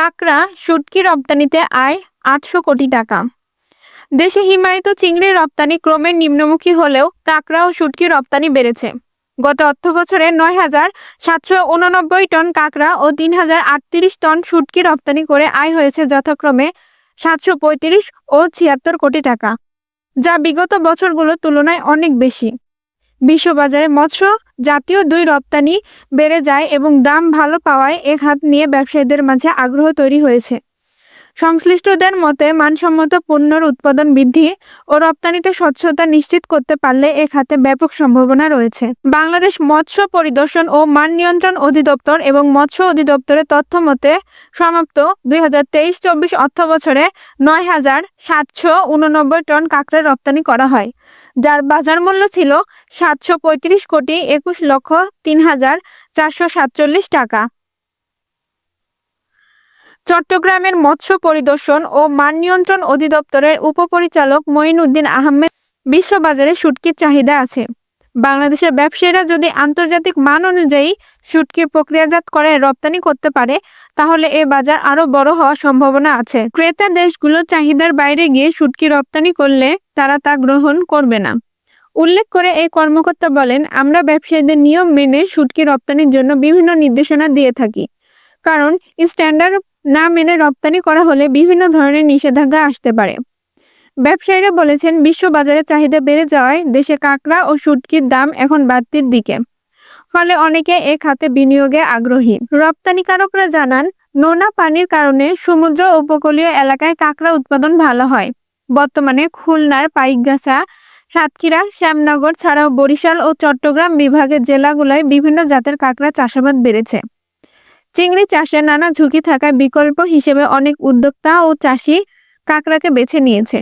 কাঁকড়া, শুঁটকি রপ্তানিতে আয় ৮০০ কোটি টাকা। দেশে হিমায়িত চিংড়ির রপ্তানি ক্রমে নিম্নমুখী হলেও কাঁকড়া ও শুঁটকি রপ্তানি বেড়েছে। গত অর্থবছরে ৯,৭৮৯ টন কাঁকড়া ও ৩,০৩৮ টন শুঁটকি রপ্তানি করে আয় হয়েছে যথাক্রমে ৭৩৫ ও ৭৬ কোটি টাকা, যা বিগত বছরগুলোর তুলনায় অনেক বেশি। বিশ্ববাজারে মৎস্য জাতীয় দুই রপ্তানি বেড়ে যায় এবং দাম ভালো পাওয়ায় এ খাত নিয়ে ব্যবসায়ীদের মাঝে আগ্রহ তৈরি হয়েছে। সংশ্লিষ্টদের মতে, মানসম্মত পণ্যের উৎপাদন বৃদ্ধি ও রপ্তানিতে স্বচ্ছতা নিশ্চিত করতে পারলে এ খাতে ব্যাপক সম্ভাবনা রয়েছে। বাংলাদেশ মৎস্য পরিদর্শন ও মান নিয়ন্ত্রণ অধিদপ্তর এবং মৎস্য অধিদপ্তরের তথ্য মতে সমাপ্ত ২০২৩-২৪ অর্থবছরে ৯,৭৮৯ টন কাঁকড়া রপ্তানি করা হয়, যার বাজার মূল্য ছিল ৭৩৫,২১,০৩,৪৪৭ টাকা। চট্টগ্রামের মৎস্য পরিদর্শন ও মান নিয়ন্ত্রণ অধিদপ্তরের উপপরিচালক মঈনউদ্দিন আহমেদ, বিশ্ববাজারে শুঁটকির চাহিদা আছে। বাংলাদেশের ব্যবসায়ীরা যদি আন্তর্জাতিক মান অনুযায়ী শুঁটকি প্রক্রিয়াজাত করে রপ্তানি করতে পারে, তাহলে এ বাজার আরও বড় হওয়ার সম্ভাবনা আছে। ক্রেতা দেশগুলোর চাহিদার বাইরে গিয়ে শুঁটকি রপ্তানি করলে তারা তা গ্রহণ করবে না। উল্লেখ করে এই কর্মকর্তা বলেন, আমরা ব্যবসায়ীদের নিয়ম মেনে শুঁটকি রপ্তানির জন্য বিভিন্ন নির্দেশনা দিয়ে থাকি, কারণ স্ট্যান্ডার্ড না মেনে রপ্তানি করা হলে বিভিন্ন ধরনের নিষেধাজ্ঞা আসতে পারে। ব্যবসায়ীরা বলেছেন, বিশ্ববাজারে চাহিদা বেড়ে যাওয়ায় দেশে কাঁকড়া ও শুঁটকির দাম এখন বাড়তির দিকে, ফলে অনেকে এ খাতে বিনিয়োগে আগ্রহী। রপ্তানিকারকরা জানান, নোনা পানির কারণে সমুদ্র উপকূলীয় এলাকায় কাঁকড়া উৎপাদন ভালো হয়। বর্তমানে খুলনার পাইকগাছা, সাতক্ষীরা, শ্যামনগর ছাড়াও বরিশাল ও চট্টগ্রাম বিভাগের জেলাগুলোয় বিভিন্ন জাতের কাঁকড়া চাষাবাদ বেড়েছে। চিংড়ি চাষে নানা ঝুঁকি থাকায় বিকল্প হিসেবে অনেক উদ্যোক্তা ও চাষি কাঁকড়াকে বেছে নিয়েছে।